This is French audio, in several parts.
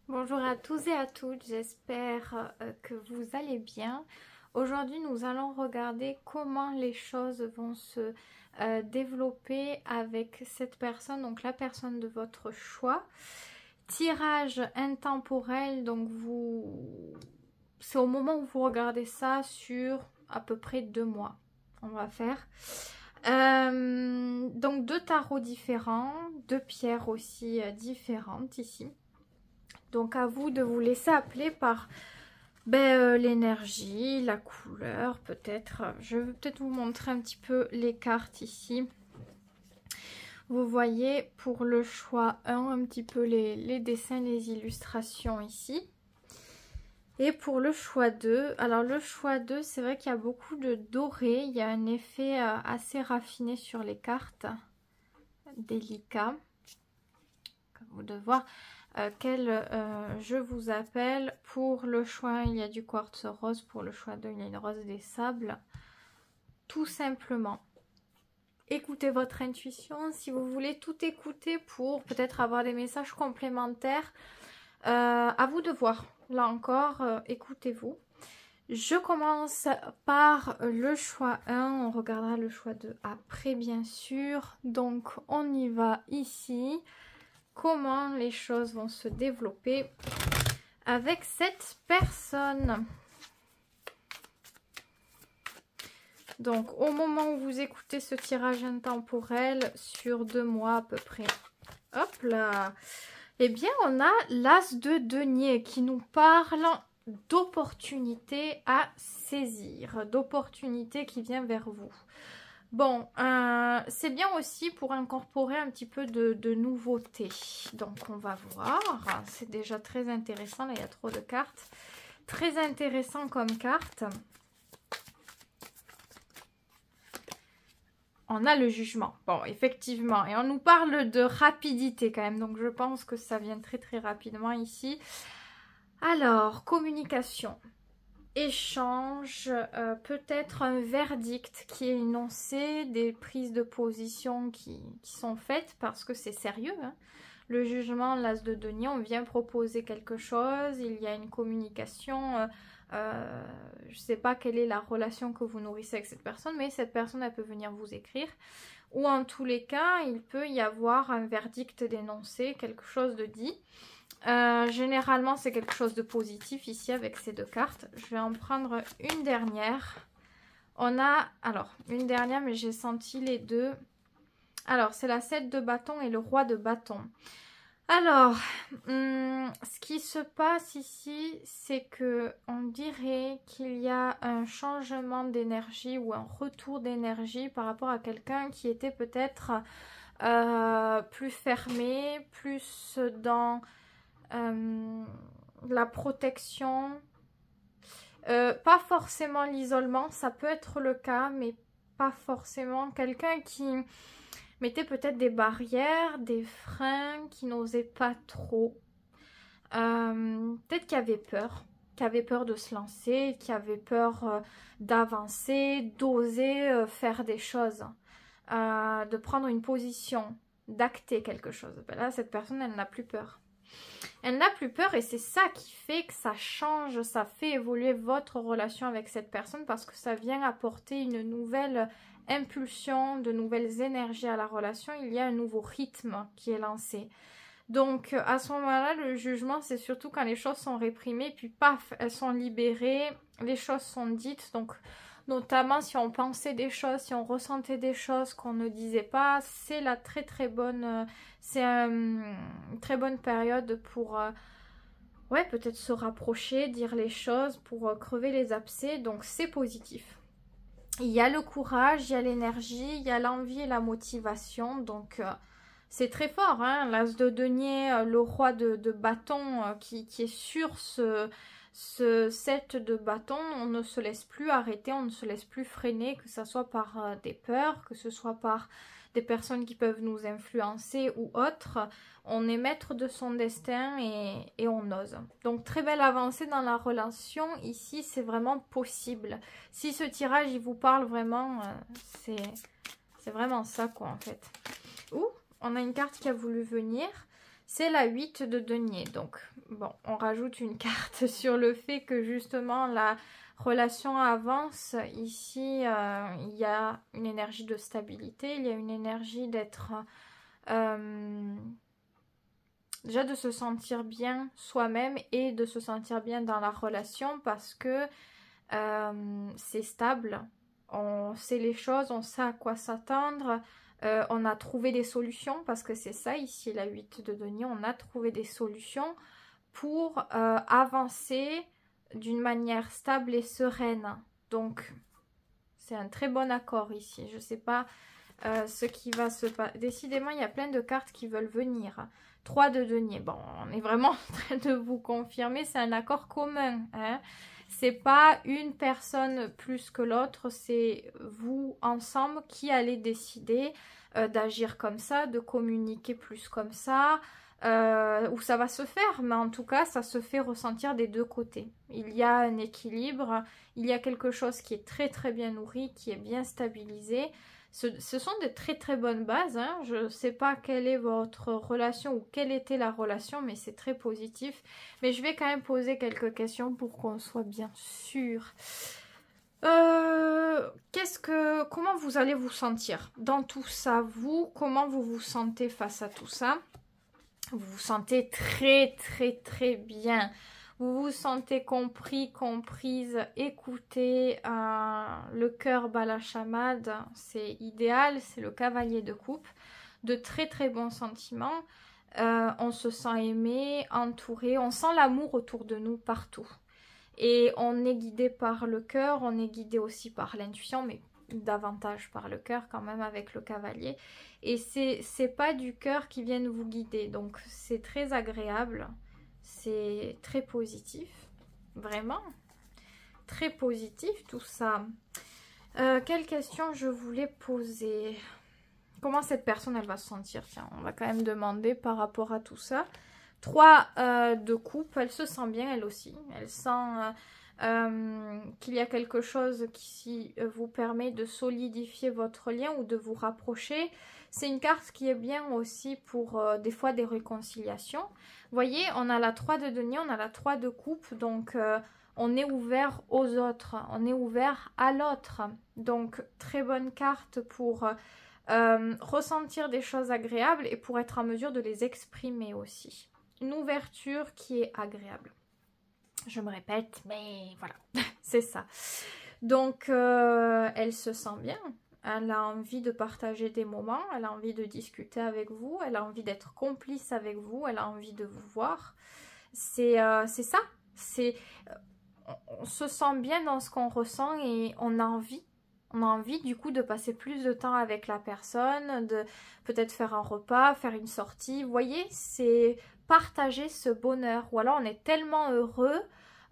Bonjour à tous et à toutes, j'espère que vous allez bien. Aujourd'hui, nous allons regarder comment les choses vont se développer avec cette personne, donc la personne de votre choix. Tirage intemporel, donc c'est au moment où vous regardez ça sur à peu près 2 mois. On va faire. Donc 2 tarots différents, 2 pierres aussi différentes ici. Donc à vous de vous laisser appeler par l'énergie, la couleur peut-être. Je vais peut-être vous montrer un petit peu les cartes ici. Vous voyez pour le choix 1 un petit peu les dessins, les illustrations ici. Et pour le choix 2, alors le choix 2, c'est vrai qu'il y a beaucoup de doré. Il y a un effet assez raffiné sur les cartes. Délicat. Comme vous devez voir. Je vous appelle. Pour le choix 1, il y a du quartz rose. Pour le choix 2, il y a une rose des sables. Tout simplement, écoutez votre intuition. Si vous voulez tout écouter pour peut-être avoir des messages complémentaires, à vous de voir. Là encore, écoutez-vous. Je commence par le choix 1. On regardera le choix 2 après, bien sûr. Donc, on y va ici. Comment les choses vont se développer avec cette personne. Donc, au moment où vous écoutez ce tirage intemporel, sur 2 mois à peu près. Hop là. Eh bien, on a l'as de denier qui nous parle d'opportunités à saisir, d'opportunités qui vient vers vous. Bon, c'est bien aussi pour incorporer un petit peu de nouveauté. Donc, on va voir. C'est déjà très intéressant. Là, il y a trop de cartes. Très intéressant comme carte. On a le jugement. Bon, effectivement. Et on nous parle de rapidité quand même. Donc, je pense que ça vient très, très rapidement ici. Alors, communication. Échange, peut-être un verdict qui est énoncé, des prises de position qui sont faites parce que c'est sérieux. Hein. Le jugement, l'as de denier, on vient proposer quelque chose, il y a une communication, je ne sais pas quelle est la relation que vous nourrissez avec cette personne, mais cette personne, elle peut venir vous écrire. Ou en tous les cas, il peut y avoir un verdict d'énoncé, quelque chose de dit. Généralement, c'est quelque chose de positif ici avec ces 2 cartes. Je vais en prendre une dernière. On a, alors, une dernière, mais j'ai senti les 2. Alors, c'est la 7 de bâton et le roi de bâton. Alors, ce qui se passe ici, c'est que on dirait qu'il y a un changement d'énergie ou un retour d'énergie par rapport à quelqu'un qui était peut-être plus fermé, plus dans la protection, pas forcément l'isolement, ça peut être le cas, mais pas forcément. Quelqu'un qui mettait peut-être des barrières, des freins, qui n'osait pas trop, peut-être qu'il avait peur de se lancer, qui avait peur d'avancer, d'oser faire des choses, de prendre une position, d'acter quelque chose. Ben là, cette personne, elle n'a plus peur. Elle n'a plus peur et c'est ça qui fait que ça change, ça fait évoluer votre relation avec cette personne parce que ça vient apporter une nouvelle impulsion, de nouvelles énergies à la relation. Il y a un nouveau rythme qui est lancé. Donc à ce moment-là, le jugement, c'est surtout quand les choses sont réprimées, puis paf, elles sont libérées, les choses sont dites. Donc notamment si on pensait des choses, si on ressentait des choses qu'on ne disait pas, c'est la très bonne, c'est une très bonne période pour ouais, peut-être se rapprocher, dire les choses pour crever les abcès. Donc c'est positif. Il y a le courage, il y a l'énergie, il y a l'envie et la motivation. Donc c'est très fort, hein, l'as de denier, le roi de bâton qui est sur ce 7 de bâton. On ne se laisse plus arrêter, on ne se laisse plus freiner, que ce soit par des peurs, que ce soit par des personnes qui peuvent nous influencer ou autres. On est maître de son destin et on ose. Donc très belle avancée dans la relation. Ici, c'est vraiment possible. Si ce tirage, il vous parle vraiment, c'est vraiment ça quoi en fait. Ouh, on a une carte qui a voulu venir. c'est la 8 de denier. Donc, bon, on rajoute une carte sur le fait que justement la relation avance. Ici, il y a une énergie de stabilité, il y a une énergie d'être... déjà de se sentir bien soi-même et de se sentir bien dans la relation parce que c'est stable. On sait les choses, on sait à quoi s'attendre. On a trouvé des solutions parce que c'est ça ici la 8 de denier. On a trouvé des solutions pour avancer d'une manière stable et sereine. Donc c'est un très bon accord ici. Je ne sais pas ce qui va se passer. Décidément, il y a plein de cartes qui veulent venir. 3 de denier. Bon, on est vraiment en train de vous confirmer. C'est un accord commun. Hein. C'est pas une personne plus que l'autre. C'est vous ensemble qui allez décider d'agir comme ça, de communiquer plus comme ça. Où ça va se faire. Mais en tout cas, ça se fait ressentir des deux côtés. Il y a un équilibre. Il y a quelque chose qui est très très bien nourri, qui est bien stabilisé. Ce sont de très très bonnes bases. Hein. Je ne sais pas quelle est votre relation ou quelle était la relation, mais c'est très positif. Mais je vais quand même poser quelques questions pour qu'on soit bien sûr. Comment vous allez vous sentir dans tout ça? Vous, comment vous vous sentez face à tout ça? Vous vous sentez très très très bien. Vous vous sentez compris, comprise, écoutée. Le cœur bat la chamade, c'est idéal, c'est le cavalier de coupe. De très très bons sentiments. On se sent aimé, entouré. On sent l'amour autour de nous partout. Et on est guidé par le cœur, on est guidé aussi par l'intuition, mais davantage par le cœur quand même avec le cavalier. Et c'est pas du cœur qui viennent vous guider. Donc c'est très agréable. C'est très positif, vraiment, très positif tout ça. Quelle question je voulais poser? Comment cette personne elle va se sentir? Tiens, on va quand même demander par rapport à tout ça. 3 de coupe, elle se sent bien elle aussi. Elle sent qu'il y a quelque chose qui vous permet de solidifier votre lien ou de vous rapprocher. C'est une carte qui est bien aussi pour des fois des réconciliations. Vous voyez, on a la 3 de denier, on a la 3 de coupe, donc on est ouvert aux autres, on est ouvert à l'autre. Donc très bonne carte pour ressentir des choses agréables et pour être en mesure de les exprimer aussi. Une ouverture qui est agréable. Je me répète, mais voilà, c'est ça. Donc, elle se sent bien. Elle a envie de partager des moments. Elle a envie de discuter avec vous. Elle a envie d'être complice avec vous. Elle a envie de vous voir. C'est ça. On se sent bien dans ce qu'on ressent et on a envie. On a envie du coup de passer plus de temps avec la personne, de peut-être faire un repas, faire une sortie. Vous voyez, c'est partager ce bonheur. Ou alors on est tellement heureux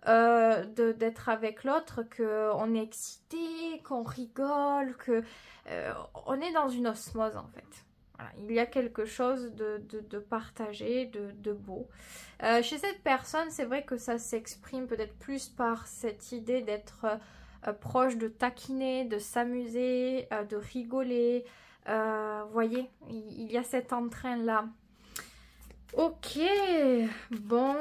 d'être avec l'autre qu'on est excité, qu'on rigole, on est dans une osmose en fait. Voilà, il y a quelque chose de partagé, de beau. Chez cette personne, c'est vrai que ça s'exprime peut-être plus par cette idée d'être proche, de taquiner, de s'amuser, de rigoler. Voyez, il y a cet entrain-là. Ok, bon,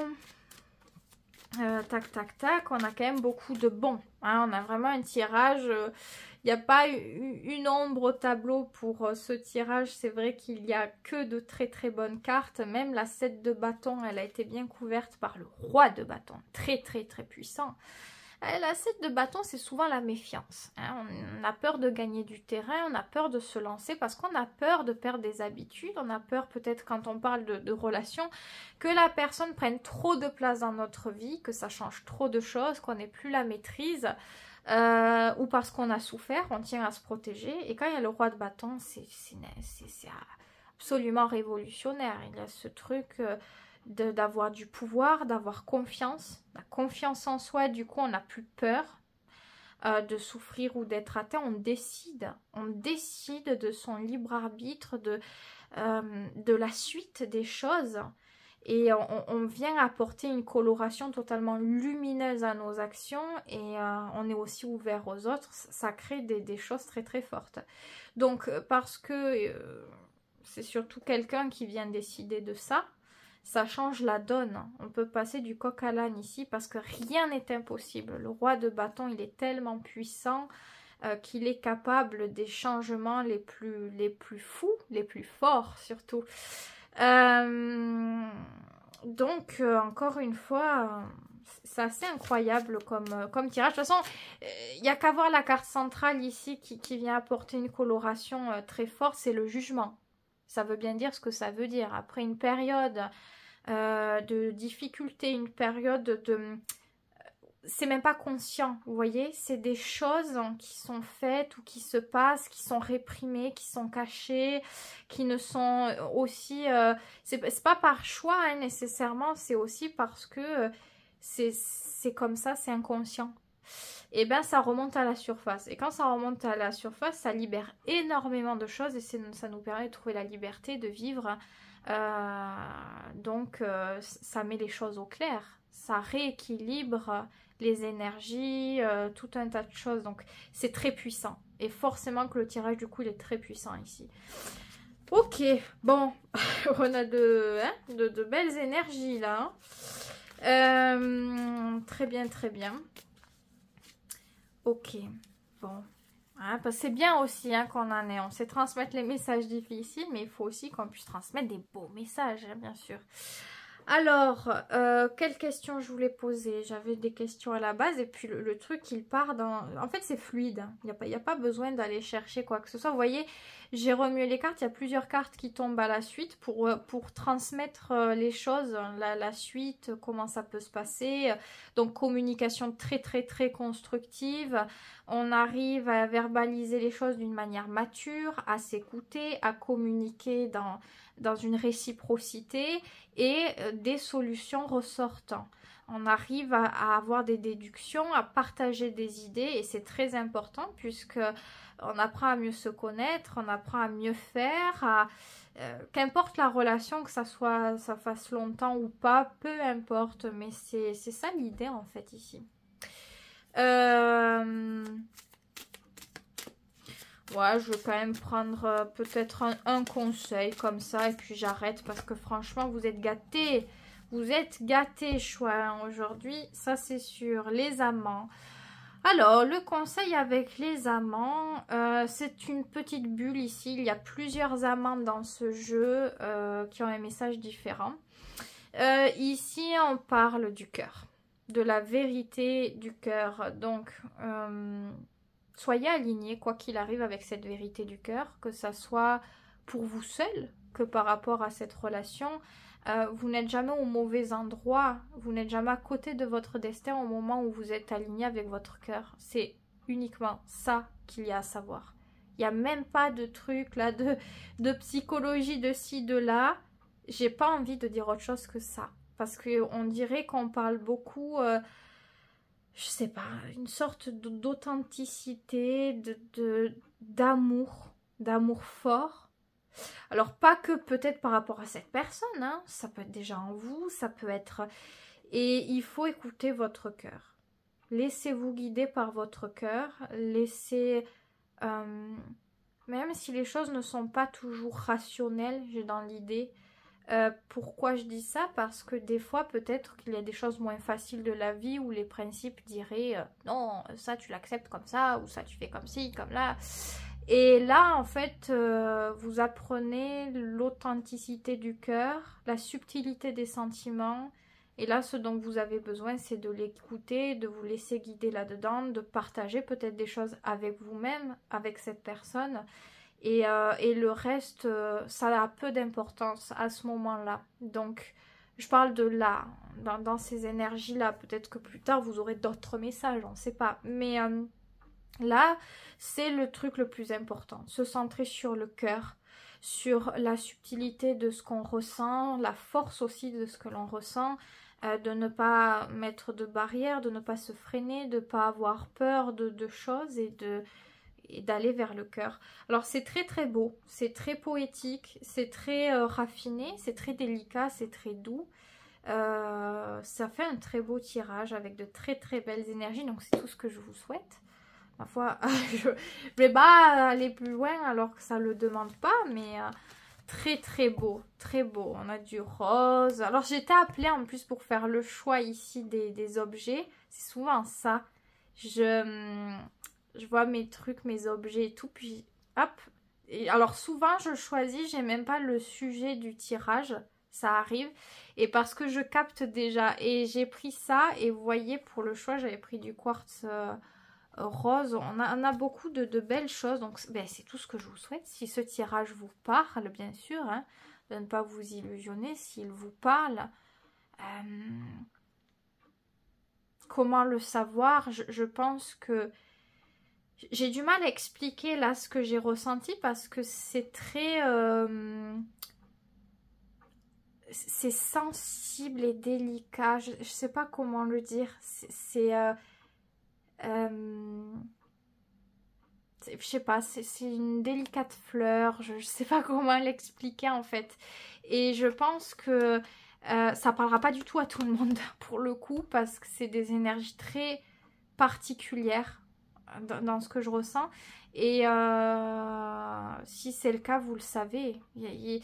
tac, tac, tac, on a quand même beaucoup de bons. Hein, on a vraiment un tirage, il n'y a pas une ombre au tableau pour ce tirage. C'est vrai qu'il n'y a que de très très bonnes cartes. Même la 7 de bâton, elle a été bien couverte par le roi de bâton. Très très très puissant. La 7 de bâton, c'est souvent la méfiance. Hein. On a peur de gagner du terrain, on a peur de se lancer parce qu'on a peur de perdre des habitudes. On a peur peut-être quand on parle de relations que la personne prenne trop de place dans notre vie, que ça change trop de choses, qu'on n'ait plus la maîtrise ou parce qu'on a souffert, on tient à se protéger. Et quand il y a le roi de bâton, c'est absolument révolutionnaire. Il y a ce truc... d'avoir du pouvoir, d'avoir confiance, la confiance en soi, du coup on n'a plus peur de souffrir ou d'être atteint, on décide de son libre arbitre, de la suite des choses et on vient apporter une coloration totalement lumineuse à nos actions et on est aussi ouvert aux autres, ça crée des choses très très fortes. Donc parce que c'est surtout quelqu'un qui vient décider de ça, ça change la donne. On peut passer du coq à l'âne ici parce que rien n'est impossible. Le roi de bâton, il est tellement puissant qu'il est capable des changements les plus fous, les plus forts surtout. Donc, encore une fois, c'est assez incroyable comme tirage. De toute façon, il n'y a qu'à voir la carte centrale ici qui vient apporter une coloration très forte, c'est le jugement. Ça veut bien dire ce que ça veut dire. Après une période de difficulté, une période de... C'est même pas conscient, vous voyez, c'est des choses qui sont faites ou qui se passent, qui sont réprimées, qui sont cachées, qui ne sont aussi... c'est pas par choix hein, nécessairement, c'est aussi parce que c'est comme ça, c'est inconscient. Et bien ça remonte à la surface. Et quand ça remonte à la surface, ça libère énormément de choses et ça nous permet de trouver la liberté de vivre. Donc ça met les choses au clair, ça rééquilibre les énergies, tout un tas de choses. Donc c'est très puissant. Et forcément que le tirage du coup il est très puissant ici. Ok, bon, on a de belles énergies là. Très bien, très bien. Ok, bon. Hein, parce que c'est bien aussi hein, qu'on en ait. On sait transmettre les messages difficiles, mais il faut aussi qu'on puisse transmettre des beaux messages, hein, bien sûr. Alors, quelles questions je voulais poser? J'avais des questions à la base et puis le truc, il part dans... En fait, c'est fluide. Il n'y a pas besoin d'aller chercher quoi que ce soit. Vous voyez, j'ai remué les cartes. Il y a plusieurs cartes qui tombent à la suite pour transmettre les choses, la suite, comment ça peut se passer. Donc, communication très, très, très constructive. On arrive à verbaliser les choses d'une manière mature, à s'écouter, à communiquer dans une réciprocité et des solutions ressortant. On arrive à avoir des déductions, à partager des idées et c'est très important puisque on apprend à mieux se connaître, on apprend à mieux faire, qu'importe la relation, que ça fasse longtemps ou pas, peu importe, mais c'est ça l'idée en fait ici. Ouais, je vais quand même prendre peut-être un conseil comme ça et puis j'arrête parce que franchement, vous êtes gâtés. Vous êtes gâtés, choix, aujourd'hui. Ça, c'est sûr. Les amants. Alors, le conseil avec les amants, c'est une petite bulle ici. Il y a plusieurs amants dans ce jeu qui ont un message différent. Ici, on parle du cœur, de la vérité du cœur. Donc... soyez alignés, quoi qu'il arrive, avec cette vérité du cœur, que ça soit pour vous seul, que par rapport à cette relation. Vous n'êtes jamais au mauvais endroit, vous n'êtes jamais à côté de votre destin au moment où vous êtes aligné avec votre cœur. C'est uniquement ça qu'il y a à savoir. Il n'y a même pas de truc là, de psychologie de ci, de là. J'ai pas envie de dire autre chose que ça. Parce qu'on dirait qu'on parle beaucoup... je sais pas, une sorte d'authenticité, d'amour fort. Alors pas que peut-être par rapport à cette personne, hein, ça peut être déjà en vous, ça peut être... Et il faut écouter votre cœur. Laissez-vous guider par votre cœur, laissez... même si les choses ne sont pas toujours rationnelles, j'ai dans l'idée... pourquoi je dis ça? Parce que des fois, peut-être qu'il y a des choses moins faciles de la vie où les principes diraient non, ça tu l'acceptes comme ça, ou ça tu fais comme ci, comme là. Et là, en fait, vous apprenez l'authenticité du cœur, la subtilité des sentiments. Et là, ce dont vous avez besoin, c'est de l'écouter, de vous laisser guider là-dedans, de partager peut-être des choses avec vous-même, avec cette personne. Et le reste, ça a peu d'importance à ce moment-là. Donc, je parle de là, dans ces énergies-là. Peut-être que plus tard, vous aurez d'autres messages, on ne sait pas. Mais là, c'est le truc le plus important. Se centrer sur le cœur, sur la subtilité de ce qu'on ressent, la force aussi de ce que l'on ressent, de ne pas mettre de barrières, de ne pas se freiner, de ne pas avoir peur de choses et d'aller vers le cœur. Alors c'est très très beau, c'est très poétique, c'est très raffiné, c'est très délicat, c'est très doux. Ça fait un très beau tirage avec de très très belles énergies, donc c'est tout ce que je vous souhaite. Ma foi, je ne vais pas aller plus loin alors que ça ne le demande pas, mais très très beau, très beau. On a du rose. Alors j'étais appelée en plus pour faire le choix ici des objets. C'est souvent ça. Je vois mes trucs, mes objets et tout, puis hop. Et alors souvent je choisis, j'ai même pas le sujet du tirage, ça arrive. Et parce que je capte déjà. Et j'ai pris ça et vous voyez pour le choix j'avais pris du quartz rose. On a beaucoup de belles choses. Donc ben, c'est tout ce que je vous souhaite. Si ce tirage vous parle, bien sûr, hein, de ne pas vous illusionner. S'il vous parle, comment le savoir? Je pense que j'ai du mal à expliquer là ce que j'ai ressenti parce que c'est très... c'est sensible et délicat. Je sais pas comment le dire. Je sais pas, c'est une délicate fleur, je sais pas comment l'expliquer en fait. Et je pense que ça parlera pas du tout à tout le monde pour le coup, parce que c'est des énergies très particulières dans ce que je ressens. Et si c'est le cas, vous le savez, il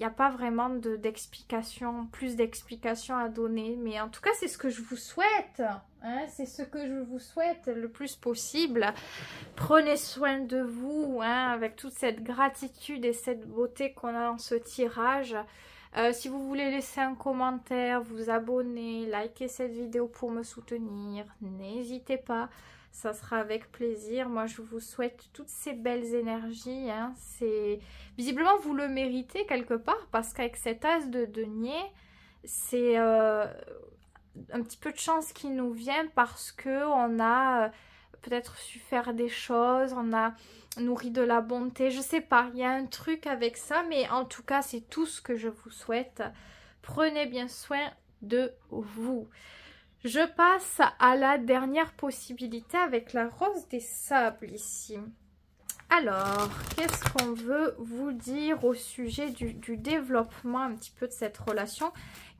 n'y a pas vraiment d'explication, plus d'explications à donner. Mais en tout cas, c'est ce que je vous souhaite. Hein, c'est ce que je vous souhaite le plus possible. Prenez soin de vous, hein, avec toute cette gratitude et cette beauté qu'on a dans ce tirage. Si vous voulez laisser un commentaire, vous abonner, liker cette vidéo pour me soutenir, n'hésitez pas. Ça sera avec plaisir. Moi, je vous souhaite toutes ces belles énergies. Hein. Visiblement, vous le méritez quelque part parce qu'avec cet as de denier, c'est un petit peu de chance qui nous vient parce qu'on a peut-être su faire des choses, on a nourri de la bonté. Je sais pas, il y a un truc avec ça, mais en tout cas, c'est tout ce que je vous souhaite. Prenez bien soin de vous. Je passe à la dernière possibilité avec la rose des sables ici. Alors, qu'est-ce qu'on veut vous dire au sujet du développement un petit peu de cette relation?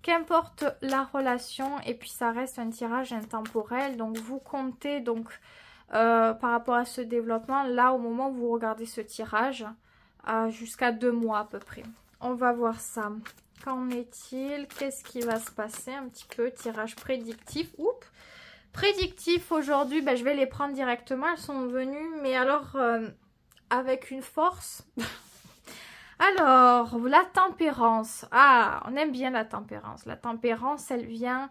Qu'importe la relation, et puis ça reste un tirage intemporel, donc vous comptez donc par rapport à ce développement, là au moment où vous regardez ce tirage, jusqu'à 2 mois à peu près. On va voir ça. Qu'en est-il? Qu'est-ce qui va se passer? Un petit peu, tirage prédictif. Oups! Prédictif aujourd'hui, ben, je vais les prendre directement. Elles sont venues, mais alors avec une force. Alors, la tempérance. Ah, on aime bien la tempérance. La tempérance, elle vient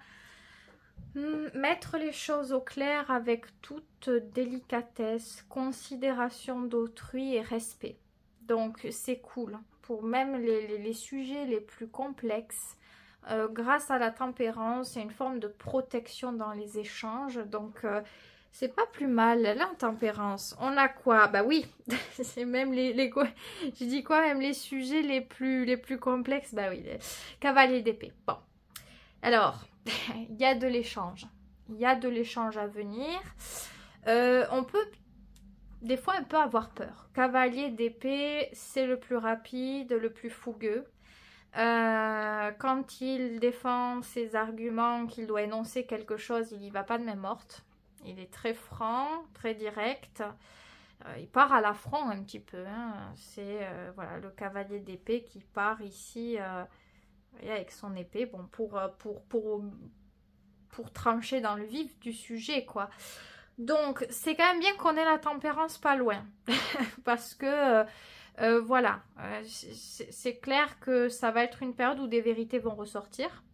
mettre les choses au clair avec toute délicatesse, considération d'autrui et respect. Donc, c'est cool. Pour même les sujets les plus complexes, grâce à la tempérance, il y a une forme de protection dans les échanges. Donc, c'est pas plus mal. La tempérance, on a quoi? Bah oui, c'est même je dis quoi? Même les sujets les plus complexes. Bah oui, les cavaliers d'épée. Bon, alors, il y a de l'échange. Il y a de l'échange à venir. On peut... Des fois, on peut avoir peur. Cavalier d'épée, c'est le plus rapide, le plus fougueux. Quand il défend ses arguments, qu'il doit énoncer quelque chose, il n'y va pas de main morte. Il est très franc, très direct. Il part à l'affront un petit peu. Hein. C'est voilà, le cavalier d'épée qui part ici avec son épée, bon, pour trancher dans le vif du sujet, quoi. Donc, c'est quand même bien qu'on ait la tempérance pas loin. Parce que, voilà, c'est clair que ça va être une période où des vérités vont ressortir.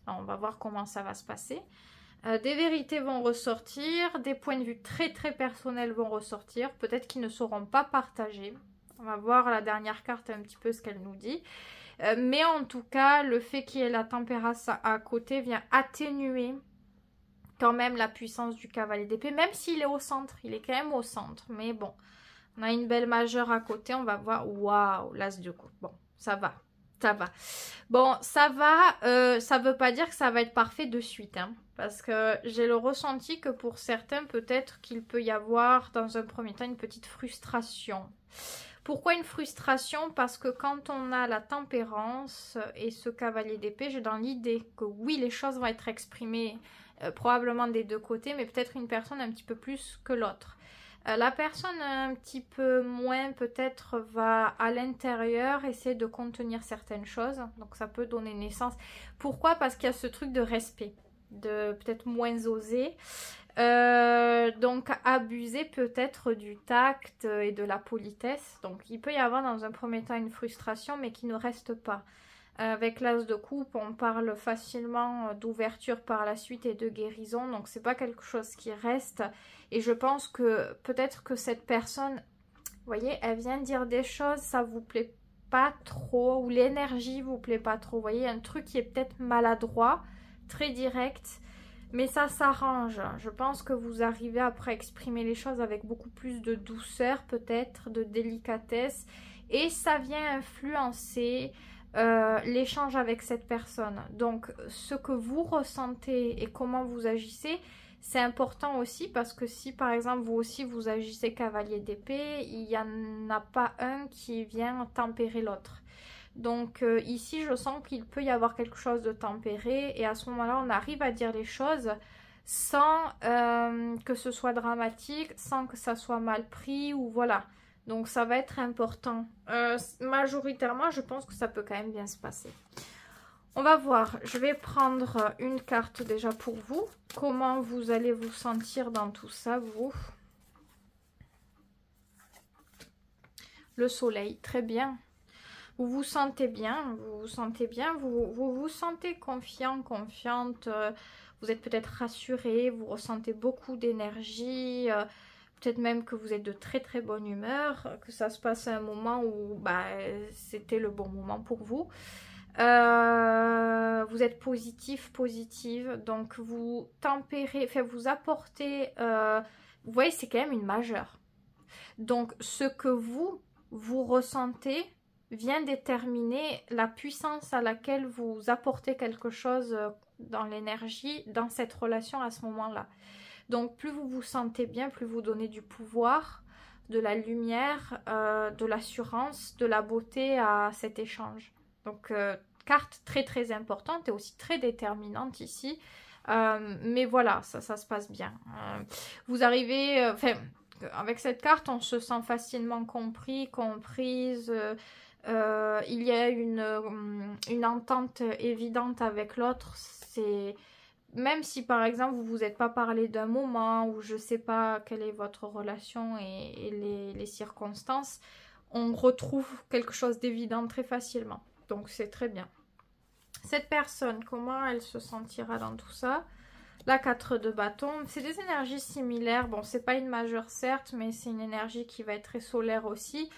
Alors, on va voir comment ça va se passer. Des vérités vont ressortir, des points de vue très très personnels vont ressortir. Peut-être qu'ils ne seront pas partagés. On va voir la dernière carte un petit peu ce qu'elle nous dit. Mais en tout cas, le fait qu'il y ait la tempérance à côté vient atténuer quand même la puissance du cavalier d'épée, même s'il est au centre, il est quand même au centre, mais bon, on a une belle majeure à côté, on va voir, waouh, l'as de coupe, bon, ça va, bon, ça veut pas dire que ça va être parfait de suite, hein, parce que j'ai le ressenti que pour certains, peut-être qu'il peut y avoir, dans un premier temps, une petite frustration. Pourquoi une frustration? Parce que quand on a la tempérance et ce cavalier d'épée, j'ai dans l'idée que oui, les choses vont être exprimées probablement des deux côtés, mais peut-être une personne un petit peu plus que l'autre. La personne un petit peu moins peut-être va à l'intérieur essayer de contenir certaines choses. Donc ça peut donner naissance. Pourquoi? Parce qu'il y a ce truc de respect, de peut-être moins oser. Donc abuser peut-être du tact et de la politesse. Donc il peut y avoir dans un premier temps une frustration mais qui ne reste pas. Avec l'as de coupe, on parle facilement d'ouverture par la suite et de guérison, donc c'est pas quelque chose qui reste. Et je pense que peut-être que cette personne, vous voyez, elle vient dire des choses, ça vous plaît pas trop, ou l'énergie vous plaît pas trop. Vous voyez, un truc qui est peut-être maladroit, très direct, mais ça s'arrange. Je pense que vous arrivez après à exprimer les choses avec beaucoup plus de douceur, peut-être, de délicatesse, et ça vient influencer l'échange avec cette personne. Donc ce que vous ressentez et comment vous agissez, c'est important aussi, parce que si par exemple vous aussi vous agissez cavalier d'épée, il n'y en a pas un qui vient tempérer l'autre. Donc ici je sens qu'il peut y avoir quelque chose de tempéré, et à ce moment-là on arrive à dire les choses sans que ce soit dramatique, sans que ça soit mal pris, ou voilà. Donc ça va être important. Majoritairement, je pense que ça peut quand même bien se passer. On va voir. Je vais prendre une carte déjà pour vous. Comment vous allez vous sentir dans tout ça, vous? Le soleil, très bien. Vous vous sentez bien, vous vous sentez bien, vous sentez confiant, confiante. Vous êtes peut-être rassuré, vous ressentez beaucoup d'énergie. Peut-être même que vous êtes de très très bonne humeur, que ça se passe à un moment où bah, c'était le bon moment pour vous. Vous êtes positif, positive, donc vous tempérez, enfin vous apportez, vous voyez c'est quand même une majeure. Donc ce que vous ressentez vient déterminer la puissance à laquelle vous apportez quelque chose dans l'énergie, dans cette relation à ce moment-là. Donc plus vous vous sentez bien, plus vous donnez du pouvoir, de la lumière, de l'assurance, de la beauté à cet échange. Donc carte très très importante et aussi très déterminante ici. Mais voilà, ça se passe bien. Vous arrivez, avec cette carte, on se sent facilement compris, comprise. Il y a une entente évidente avec l'autre. C'est... Même si par exemple vous vous êtes pas parlé d'un moment, ou je sais pas quelle est votre relation et les circonstances, on retrouve quelque chose d'évident très facilement. Donc c'est très bien. Cette personne, comment elle se sentira dans tout ça? La 4 de bâton, c'est des énergies similaires. Bon, c'est pas une majeure certes, mais c'est une énergie qui va être très solaire aussi.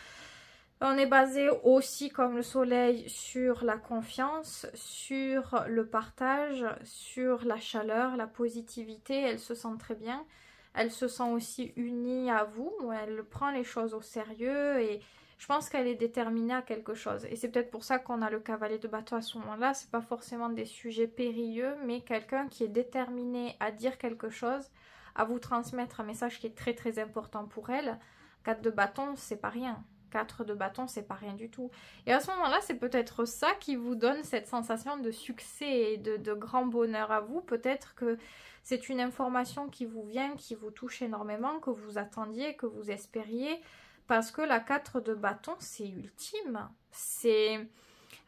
On est basé aussi, comme le soleil, sur la confiance, sur le partage, sur la chaleur, la positivité. Elle se sent très bien. Elle se sent aussi unie à vous. Elle prend les choses au sérieux et je pense qu'elle est déterminée à quelque chose. Et c'est peut-être pour ça qu'on a le cavalier de bâton à ce moment-là. C'est pas forcément des sujets périlleux, mais quelqu'un qui est déterminé à dire quelque chose, à vous transmettre un message qui est très très important pour elle. 4 de bâton, c'est pas rien. 4 de bâton, c'est pas rien du tout. Et à ce moment-là, c'est peut-être ça qui vous donne cette sensation de succès et de grand bonheur à vous. Peut-être que c'est une information qui vous vient, qui vous touche énormément, que vous attendiez, que vous espériez. Parce que la 4 de bâton, c'est ultime. C'est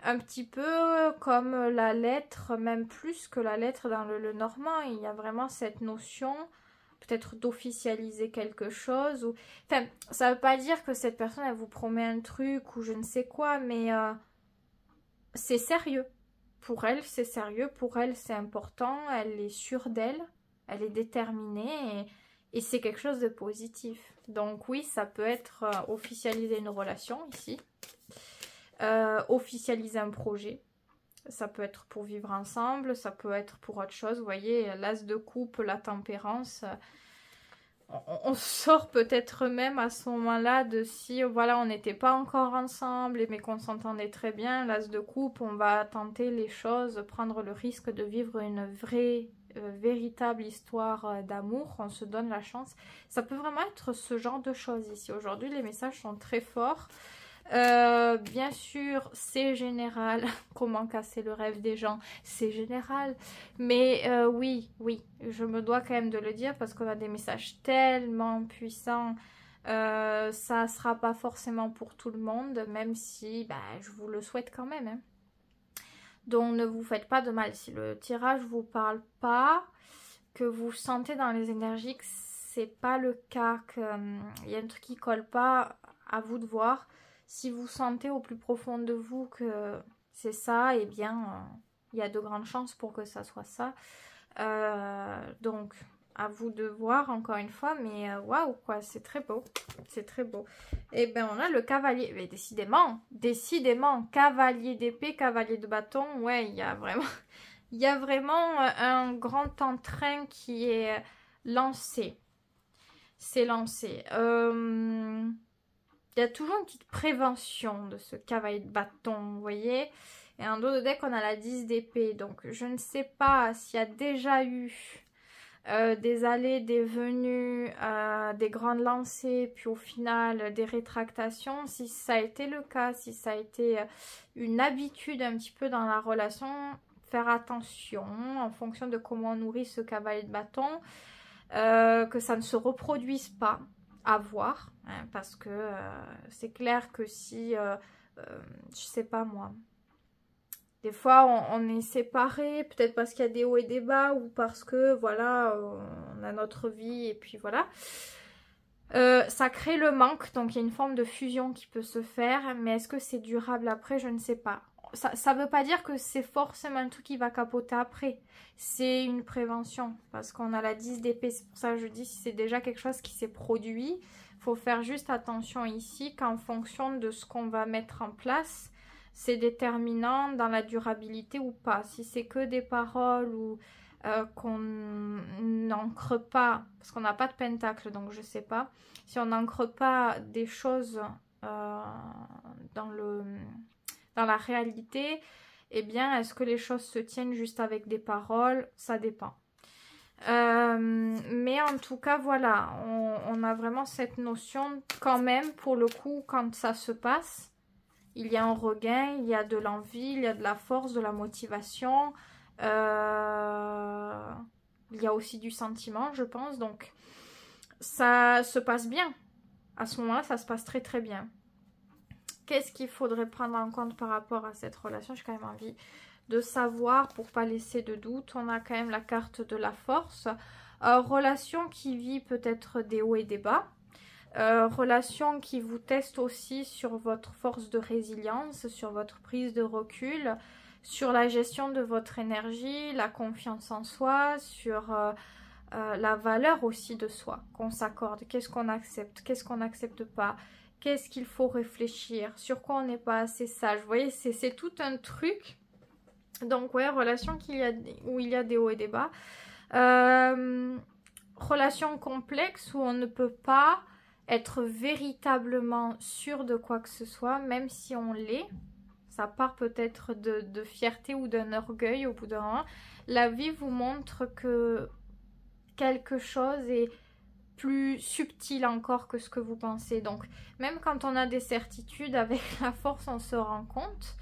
un petit peu comme la lettre, même plus que la lettre dans le normand. Il y a vraiment cette notion... peut-être d'officialiser quelque chose. Ou... Enfin, ça ne veut pas dire que cette personne, elle vous promet un truc ou je ne sais quoi, mais c'est sérieux. Pour elle, c'est sérieux. Pour elle, c'est important. Elle est sûre d'elle. Elle est déterminée. Et c'est quelque chose de positif. Donc oui, ça peut être officialiser une relation ici. Officialiser un projet. Ça peut être pour vivre ensemble, ça peut être pour autre chose. Vous voyez, l'as de coupe, la tempérance. On sort peut-être même à ce moment-là de si, voilà, on n'était pas encore ensemble, mais qu'on s'entendait très bien. L'as de coupe, on va tenter les choses, prendre le risque de vivre une vraie, véritable histoire d'amour. On se donne la chance. Ça peut vraiment être ce genre de choses ici. Aujourd'hui, les messages sont très forts. Bien sûr, c'est général. Comment casser le rêve des gens? C'est général. Mais oui, je me dois quand même de le dire parce qu'on a des messages tellement puissants. Ça sera pas forcément pour tout le monde, même si bah, je vous le souhaite quand même. Hein. Donc ne vous faites pas de mal. Si le tirage vous parle pas, que vous sentez dans les énergies que c'est pas le cas, qu'il y a un truc qui colle pas, à vous de voir. Si vous sentez au plus profond de vous que c'est ça, eh bien, il y a de grandes chances pour que ça soit ça. Donc, à vous de voir encore une fois, mais waouh, quoi, c'est très beau. C'est très beau. Et ben, on a le cavalier. Mais décidément, cavalier d'épée, cavalier de bâton, ouais, il y a vraiment... Il y a vraiment un grand entrain qui est lancé. C'est lancé. Il y a toujours une petite prévention de ce cavalier de bâton, vous voyez. Et en dos de deck, on a la 10 d'épée. Donc, je ne sais pas s'il y a déjà eu des allées, des venues, des grandes lancées, puis au final, des rétractations. Si ça a été le cas, si ça a été une habitude un petit peu dans la relation, faire attention en fonction de comment on nourrit ce cavalier de bâton, que ça ne se reproduise pas. À voir, hein, parce que c'est clair que si, je sais pas moi, des fois on est séparés, peut-être parce qu'il y a des hauts et des bas, ou parce que voilà, on a notre vie et puis voilà. Ça crée le manque, donc il y a une forme de fusion qui peut se faire, mais est-ce que c'est durable après? Je ne sais pas. Ça ne veut pas dire que c'est forcément un truc qui va capoter après. C'est une prévention, parce qu'on a la 10 d'épée, c'est pour ça que je dis si c'est déjà quelque chose qui s'est produit, il faut faire juste attention ici qu'en fonction de ce qu'on va mettre en place, c'est déterminant dans la durabilité ou pas. Si c'est que des paroles ou qu'on n'ancre pas, parce qu'on n'a pas de pentacle, donc je sais pas, si on n'ancre pas des choses dans la réalité, eh bien, est-ce que les choses se tiennent juste avec des paroles? Ça dépend. Mais en tout cas, voilà, on a vraiment cette notion quand même, pour le coup, quand ça se passe, il y a un regain, il y a de l'envie, il y a de la force, de la motivation, il y a aussi du sentiment, je pense, donc ça se passe bien. À ce moment-là, ça se passe très très bien. Qu'est-ce qu'il faudrait prendre en compte par rapport à cette relation? J'ai quand même envie de savoir pour pas laisser de doute. On a quand même la carte de la force. Relation qui vit peut-être des hauts et des bas. Relation qui vous teste aussi sur votre force de résilience, sur votre prise de recul, sur la gestion de votre énergie, la confiance en soi, sur la valeur aussi de soi qu'on s'accorde. Qu'est-ce qu'on accepte, qu'est-ce qu'on n'accepte pas. Qu'est-ce qu'il faut réfléchir? Sur quoi on n'est pas assez sage? Vous voyez, c'est tout un truc. Donc, ouais, relation où il y a des hauts et des bas. Relation complexe où on ne peut pas être véritablement sûr de quoi que ce soit, même si on l'est. Ça part peut-être de fierté ou d'un orgueil au bout d'un moment. La vie vous montre que quelque chose est plus subtil encore que ce que vous pensez. Donc, même quand on a des certitudes, avec la force, on se rend compte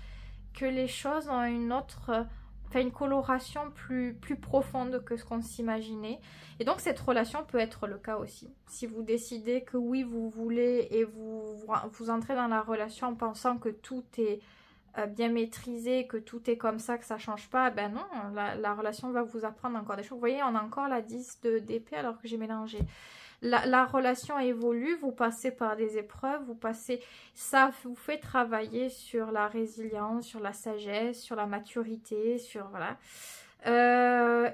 que les choses ont une coloration plus profonde que ce qu'on s'imaginait. Et donc, cette relation peut être le cas aussi. Si vous décidez que oui, vous voulez et vous entrez dans la relation en pensant que tout est bien maîtrisé, que tout est comme ça, que ça change pas, ben non, la relation va vous apprendre encore des choses. Vous voyez, on a encore la 10 d'épée alors que j'ai mélangé. La relation évolue, vous passez par des épreuves, ça vous fait travailler sur la résilience, sur la sagesse, sur la maturité, sur voilà.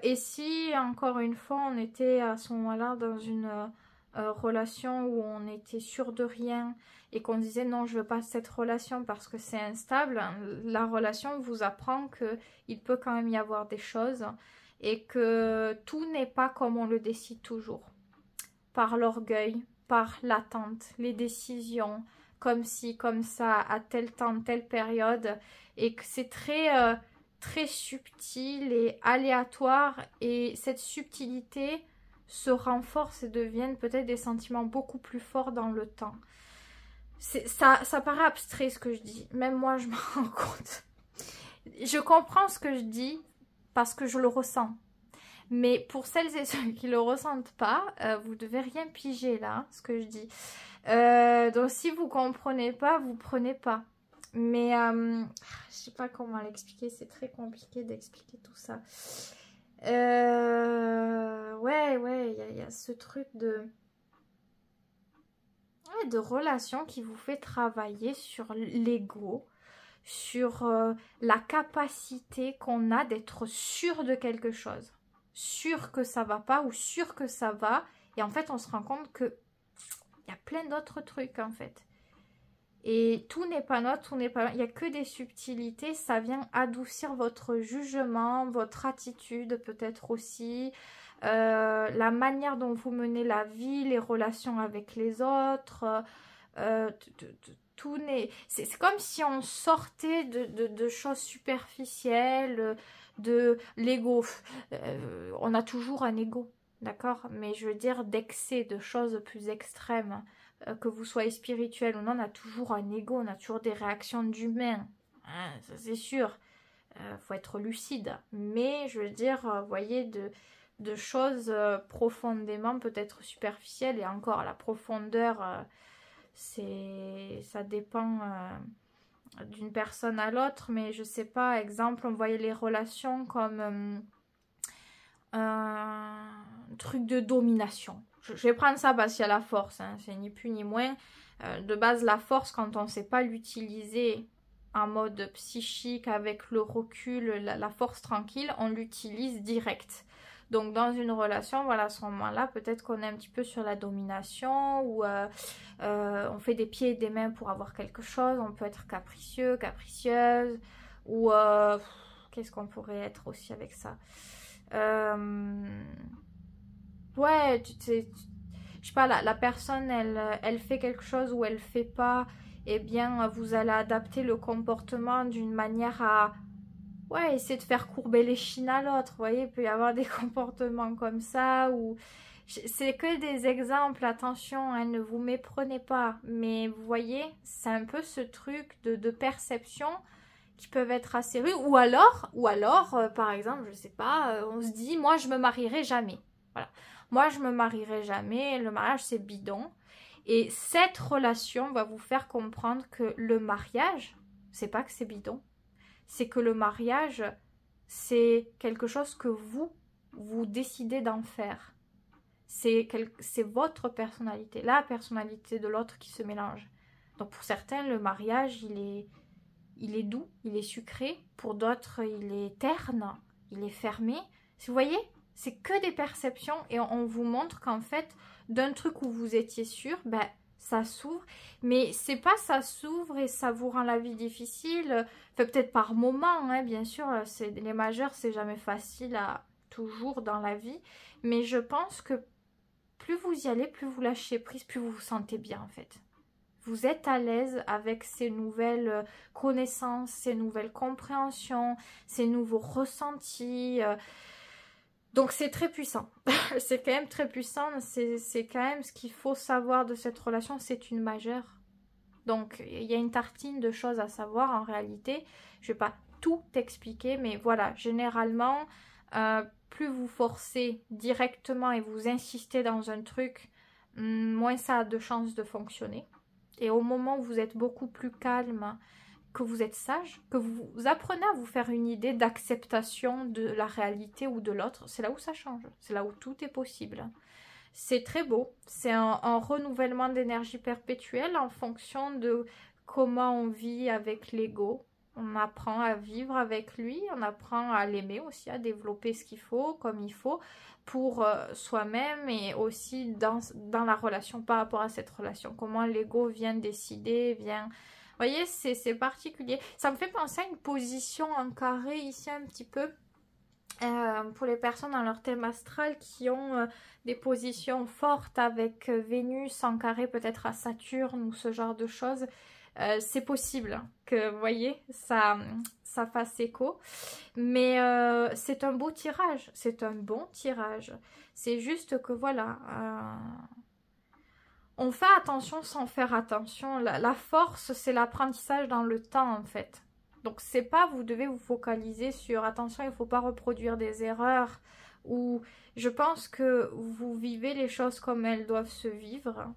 Et si encore une fois on était à ce moment-là dans une relation où on était sûr de rien et qu'on disait non, je veux pas cette relation parce que c'est instable, la relation vous apprend que il peut quand même y avoir des choses et que tout n'est pas comme on le décide toujours. Par l'orgueil, par l'attente, les décisions, comme ci, comme ça, à tel temps, telle période, et que c'est très subtil et aléatoire, et cette subtilité se renforce et deviennent peut-être des sentiments beaucoup plus forts dans le temps. Ça paraît abstrait ce que je dis. Même moi, je m'en rends compte. Je comprends ce que je dis parce que je le ressens. Mais pour celles et ceux qui le ressentent pas, vous devez rien piger là, ce que je dis. Donc si vous comprenez pas, vous prenez pas. Mais je sais pas comment l'expliquer, c'est très compliqué d'expliquer tout ça. Ouais, il y a ce truc de relation qui vous fait travailler sur l'ego, sur la capacité qu'on a d'être sûr de quelque chose. Sûr que ça va pas ou sûr que ça va. Et en fait, on se rend compte que il y a plein d'autres trucs en fait. Et tout n'est pas neutre, tout n'est pas... Il n'y a que des subtilités, ça vient adoucir votre jugement, votre attitude peut-être aussi, la manière dont vous menez la vie, les relations avec les autres, tout n'est... C'est comme si on sortait de choses superficielles, de l'ego. On a toujours un ego, d'accord? Mais je veux dire d'excès, de choses plus extrêmes. Que vous soyez spirituel ou non, on a toujours un ego, on a toujours des réactions d'humain. Hein, ça c'est sûr. Faut être lucide. Mais je veux dire, vous voyez, de choses profondément peut-être superficielles. Et encore, la profondeur, ça dépend d'une personne à l'autre. Mais je sais pas, exemple, on voyait les relations comme un truc de domination. Je vais prendre ça parce qu'il y a la force, hein, c'est ni plus ni moins. De base, la force, quand on ne sait pas l'utiliser en mode psychique, avec le recul, la force tranquille, on l'utilise direct. Donc dans une relation, voilà, à ce moment-là, peut-être qu'on est un petit peu sur la domination, ou on fait des pieds et des mains pour avoir quelque chose, on peut être capricieux, capricieuse, ou qu'est-ce qu'on pourrait être aussi avec ça? Ouais, je sais pas, la personne, elle fait quelque chose ou elle fait pas, eh bien, vous allez adapter le comportement d'une manière à, ouais, essayer de faire courber les chines à l'autre, vous voyez, il peut y avoir des comportements comme ça, ou... C'est que des exemples, attention, hein, ne vous méprenez pas, mais vous voyez, c'est un peu ce truc de perception qui peuvent être assez rudes, ou alors par exemple, je sais pas, on se dit, moi je me marierai jamais, voilà, moi je me marierai jamais, le mariage c'est bidon, et cette relation va vous faire comprendre que le mariage, c'est pas que c'est bidon, c'est que le mariage, c'est quelque chose que vous décidez d'en faire, c'est votre personnalité, la personnalité de l'autre qui se mélange, donc pour certains, le mariage, il est doux, il est sucré. Pour d'autres, il est terne, il est fermé. Vous voyez, c'est que des perceptions et on vous montre qu'en fait, d'un truc où vous étiez sûr, ben, ça s'ouvre. Mais c'est pas ça s'ouvre et ça vous rend la vie difficile. Enfin, peut-être par moment, hein, bien sûr. Les majeurs, c'est jamais facile toujours dans la vie. Mais je pense que plus vous y allez, plus vous lâchez prise, plus vous vous sentez bien en fait. Vous êtes à l'aise avec ces nouvelles connaissances, ces nouvelles compréhensions, ces nouveaux ressentis. Donc c'est très puissant. C'est quand même très puissant. C'est quand même ce qu'il faut savoir de cette relation. C'est une majeure. Donc il y a une tartine de choses à savoir en réalité. Je ne vais pas tout expliquer, mais voilà, généralement, plus vous forcez directement et vous insistez dans un truc, moins ça a de chances de fonctionner. Et au moment où vous êtes beaucoup plus calme, que vous êtes sage, que vous apprenez à vous faire une idée d'acceptation de la réalité ou de l'autre, c'est là où ça change, c'est là où tout est possible. C'est très beau, c'est un renouvellement d'énergie perpétuelle en fonction de comment on vit avec l'ego. On apprend à vivre avec lui, on apprend à l'aimer aussi, à développer ce qu'il faut, comme il faut, pour soi-même et aussi dans la relation, par rapport à cette relation. Comment l'ego vient décider, vient... Vous voyez, c'est particulier. Ça me fait penser à une position en carré ici un petit peu. Pour les personnes dans leur thème astral qui ont des positions fortes avec Vénus en carré, peut-être à Saturne ou ce genre de choses. C'est possible que, vous voyez, ça fasse écho. Mais c'est un beau tirage, c'est un bon tirage. C'est juste que, voilà, on fait attention sans faire attention. La force, c'est l'apprentissage dans le temps, en fait. Donc, c'est pas, vous devez vous focaliser sur, attention, il ne faut pas reproduire des erreurs. Ou, je pense que vous vivez les choses comme elles doivent se vivre.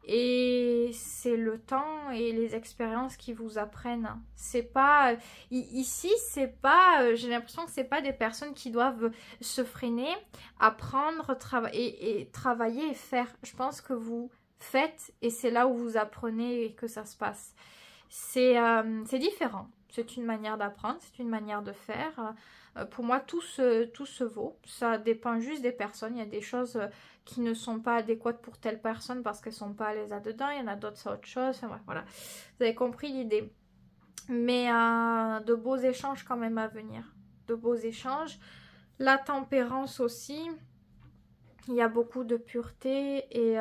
Et c'est le temps et les expériences qui vous apprennent. C'est pas... Ici, c'est pas... J'ai l'impression que c'est pas des personnes qui doivent se freiner, apprendre, et travailler et faire. Je pense que vous faites et c'est là où vous apprenez et que ça se passe. C'est différent. C'est une manière d'apprendre, c'est une manière de faire. Pour moi, tout se vaut. Ça dépend juste des personnes. Il y a des choses qui ne sont pas adéquates pour telle personne parce qu'elles ne sont pas à l'aise là-dedans. Il y en a d'autres, c'est autre chose. Enfin, voilà. Vous avez compris l'idée. Mais de beaux échanges quand même à venir. De beaux échanges. La tempérance aussi. Il y a beaucoup de pureté et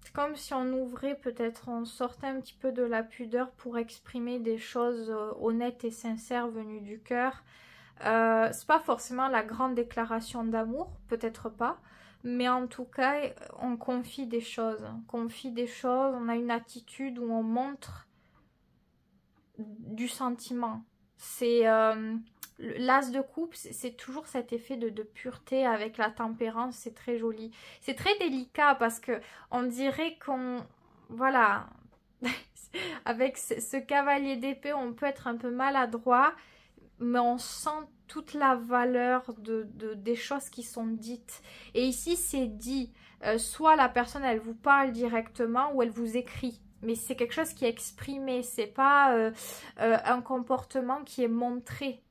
c'est comme si on ouvrait, peut-être on sortait un petit peu de la pudeur pour exprimer des choses honnêtes et sincères venues du cœur. C'est pas forcément la grande déclaration d'amour, peut-être pas, mais en tout cas, on confie des choses. On a une attitude où on montre du sentiment. C'est l'as de coupe, c'est toujours cet effet de pureté avec la tempérance, c'est très joli. C'est très délicat parce que on dirait qu'on... Voilà, avec ce cavalier d'épée, on peut être un peu maladroit, mais on sent toute la valeur des choses qui sont dites. Et ici, c'est dit. Soit la personne, elle vous parle directement ou elle vous écrit. Mais c'est quelque chose qui est exprimé. C'est pas un comportement qui est montré.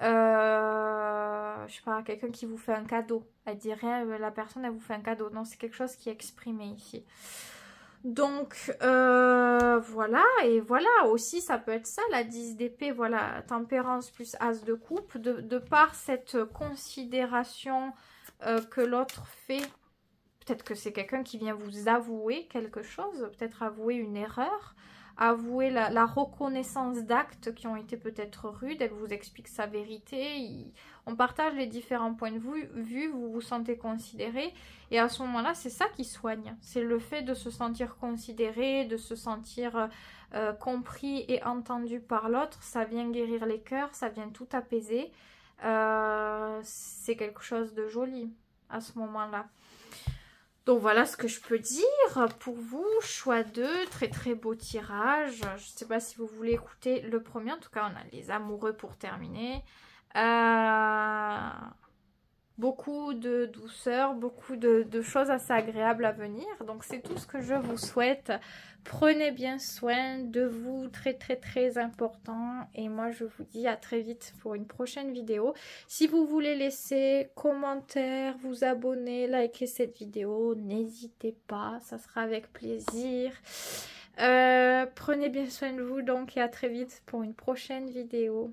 Je sais pas, quelqu'un qui vous fait un cadeau. Elle dit rien, la personne, elle vous fait un cadeau. Non, c'est quelque chose qui est exprimé ici. Donc, voilà, et voilà, aussi, ça peut être ça, la 10 d'épée, voilà, tempérance plus as de coupe, de par cette considération que l'autre fait, peut-être que c'est quelqu'un qui vient vous avouer quelque chose, peut-être avouer une erreur, avouer la reconnaissance d'actes qui ont été peut-être rudes, elle vous explique sa vérité, on partage les différents points de vue, vous vous sentez considéré, et à ce moment-là, c'est ça qui soigne, c'est le fait de se sentir considéré, de se sentir compris et entendu par l'autre, ça vient guérir les cœurs, ça vient tout apaiser, c'est quelque chose de joli à ce moment-là. Donc voilà ce que je peux dire pour vous. Choix 2, très très beau tirage. Je ne sais pas si vous voulez écouter le premier. En tout cas, on a les amoureux pour terminer. Beaucoup de douceur, beaucoup de choses assez agréables à venir. Donc c'est tout ce que je vous souhaite. Prenez bien soin de vous, très très très important. Et moi je vous dis à très vite pour une prochaine vidéo. Si vous voulez laisser commentaire, vous abonner, liker cette vidéo, n'hésitez pas, ça sera avec plaisir. Prenez bien soin de vous donc et à très vite pour une prochaine vidéo.